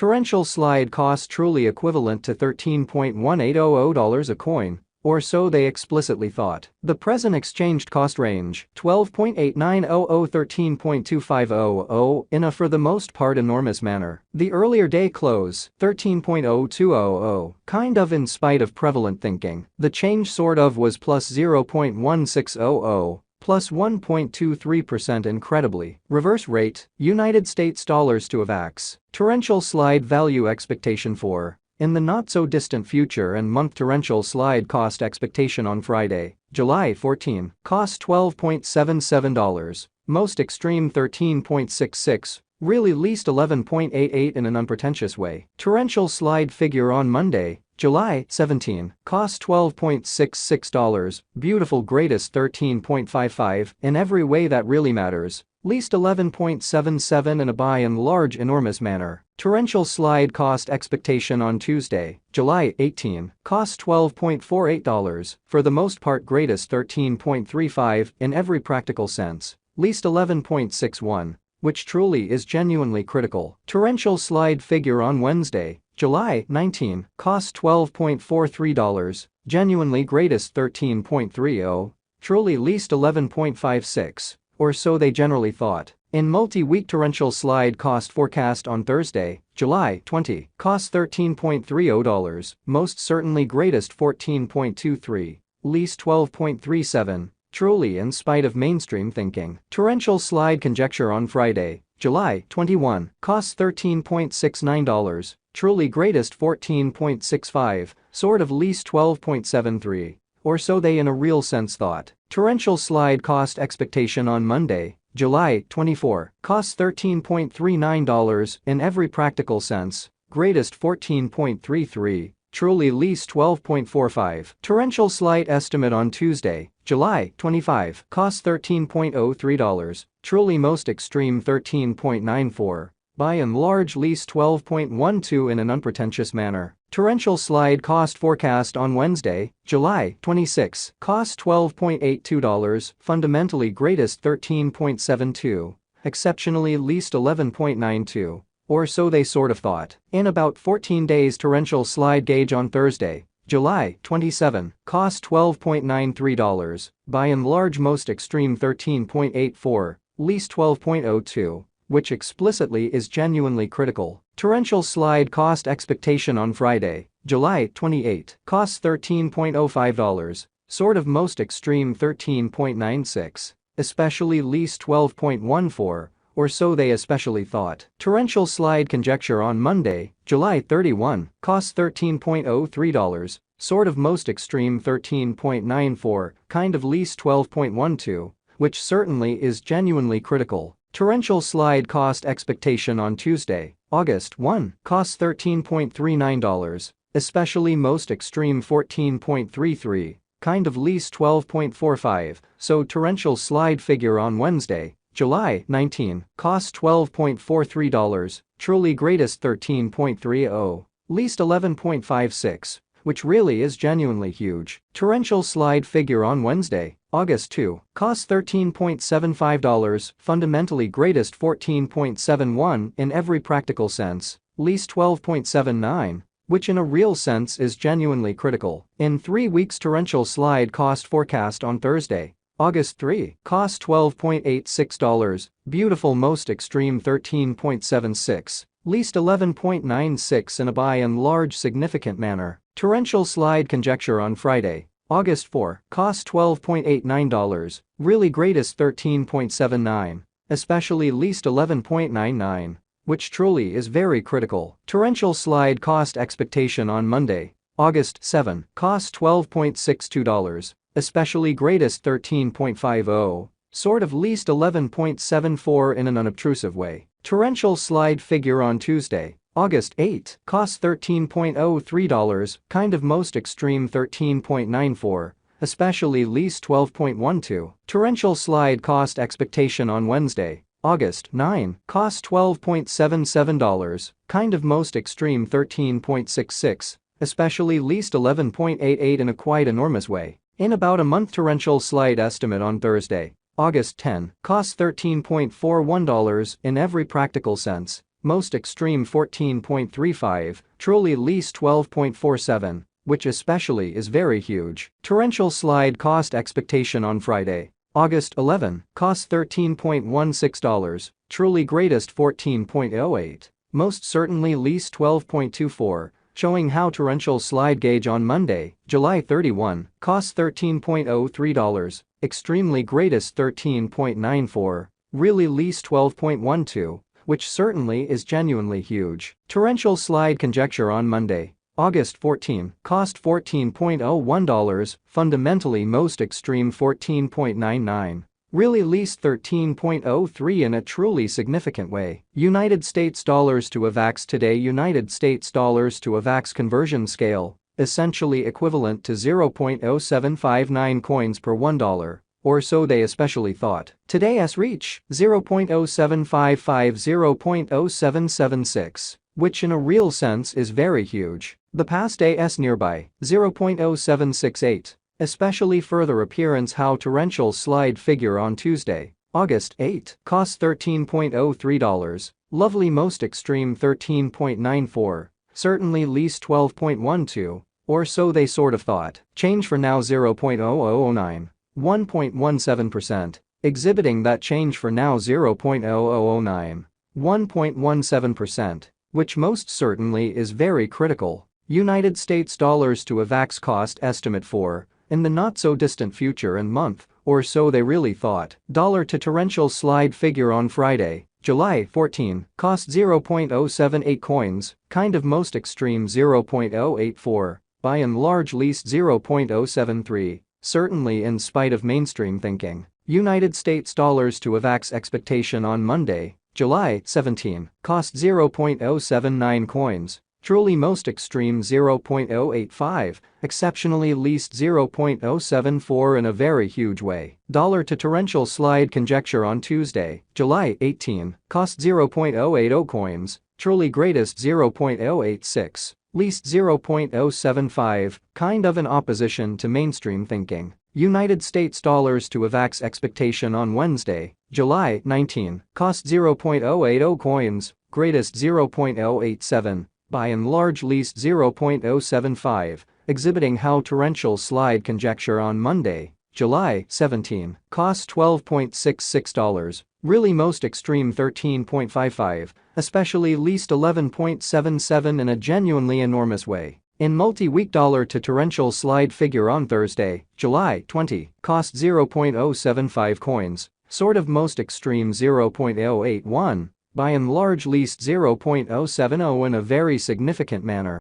Torrential slide cost truly equivalent to $13.1800 a coin, or so they explicitly thought. The present exchanged cost range, 12.8900-13.2500, in a for the most part enormous manner. The earlier day close, 13.0200, kind of in spite of prevalent thinking. The change sort of was plus 0.1600. Plus 1.23% incredibly. Reverse rate, United States dollars to Avax. Torrential slide value expectation for, in the not-so-distant future and month. Torrential slide cost expectation on Friday, July 14, cost $12.77, most extreme $13.66, really least $11.88 in an unpretentious way. Torrential slide figure on Monday, July 17, cost $12.66, beautiful greatest $13.55, in every way that really matters, least $11.77 in a by and large enormous manner. Torrential slide cost expectation on Tuesday, July 18, cost $12.48, for the most part greatest $13.35 in every practical sense, least $11.61, which truly is genuinely critical. Torrential slide figure on Wednesday, July 19, cost $12.43, genuinely greatest $13.30, truly least $11.56, or so they generally thought. In multi-week torrential slide cost forecast on Thursday, July 20, cost $13.30, most certainly greatest $14.23, least $12.37, truly in spite of mainstream thinking. Torrential slide conjecture on Friday, July 21, cost $13.69, truly greatest $14.65, sort of least $12.73, or so they in a real sense thought. Torrential slide cost expectation on Monday, July 24, cost $13.39 in every practical sense, greatest $14.33, truly least $12.45. Torrential slide estimate on Tuesday, July 25, cost $13.03, truly most extreme $13.94, by and large least $12.12 in an unpretentious manner. Torrential slide cost forecast on Wednesday, July 26, cost $12.82, fundamentally greatest $13.72, exceptionally least $11.92, or so they sort of thought. In about 14 days. Torrential slide gauge on Thursday, July 27, cost $12.93, by and large most extreme $13.84, least $12.02, which explicitly is genuinely critical. Torrential slide cost expectation on Friday, July 28, costs $13.05, sort of most extreme $13.96, especially least $12.14, or so they especially thought. Torrential slide conjecture on Monday, July 31, costs $13.03, sort of most extreme $13.94, kind of least $12.12, which certainly is genuinely critical. Torrential slide cost expectation on Tuesday, August 1, costs $13.39, especially most extreme $14.33, kind of least $12.45, so torrential slide figure on Wednesday, July 19, costs $12.43, truly greatest $13.30, least $11.56, which really is genuinely huge. Torrential slide figure on Wednesday, August 2, costs $13.75, fundamentally greatest $14.71 in every practical sense, least $12.79, which in a real sense is genuinely critical. In 3 weeks. Torrential slide cost forecast on Thursday, August 3, costs $12.86, beautiful most extreme $13.76, least $11.96 in a by and large significant manner. Torrential slide conjecture on Friday, August 4, costs $12.89, really greatest $13.79, especially least $11.99, which truly is very critical. Torrential slide cost expectation on Monday, August 7, costs $12.62, especially greatest $13.50, sort of least $11.74 in an unobtrusive way. Torrential slide figure on Tuesday, August 8, costs $13.03, kind of most extreme $13.94, especially least $12.12. Torrential slide cost expectation on Wednesday, August 9, costs $12.77, kind of most extreme $13.66, especially least $11.88 in a quite enormous way. In about a month. Torrential slide estimate on Thursday, August 10, costs $13.41 in every practical sense, most extreme 14.35, truly least 12.47, which especially is very huge. Torrential slide cost expectation on Friday, August 11, cost $13.16, truly greatest 14.08, most certainly least 12.24, showing how torrential slide gauge on Monday, July 31, costs $13.03, extremely greatest 13.94, really least 12.12, which certainly is genuinely huge. Torrential slide conjecture on Monday, August 14, cost $14.01, fundamentally most extreme 14.99. Really least 13.03 in a truly significant way. United States dollars to Avax today. United States dollars to Avax conversion scale, essentially equivalent to 0.0759 coins per $1, or so they especially thought. Today's reach, 0.0755, 0.0776, which in a real sense is very huge. The past day's nearby, 0.0768. Especially further appearance how torrential slide figure on Tuesday, August 8, costs $13.03, lovely most extreme 13.94, certainly least 12.12, or so they sort of thought. Change for now 0.0009, 1.17%, exhibiting that change for now 0.0009, 1.17%, which most certainly is very critical. United States dollars to Avax cost estimate for, in the not-so-distant future and month, or so they really thought. Dollar to torrential slide figure on Friday, July 14, cost 0.078 coins, kind of most extreme 0.084, by and large least 0.073, certainly in spite of mainstream thinking. United States dollars to Avax expectation on Monday, July 17, cost 0.079 coins. Truly most extreme 0.085, exceptionally least 0.074 in a very huge way. Dollar to torrential slide conjecture on Tuesday, July 18, cost 0.080 coins, truly greatest 0.086, least 0.075, kind of in opposition to mainstream thinking. United States dollars to Avax expectation on Wednesday, July 19, cost 0.080 coins, greatest 0.087. By and large least 0.075, exhibiting how torrential slide conjecture on Monday, July 17, costs $12.66, really most extreme 13.55, especially least 11.77 in a genuinely enormous way. In multi-week dollar to torrential slide figure on Thursday, July 20, costs 0.075 coins, sort of most extreme 0.081. By and large least 0.070 in a very significant manner.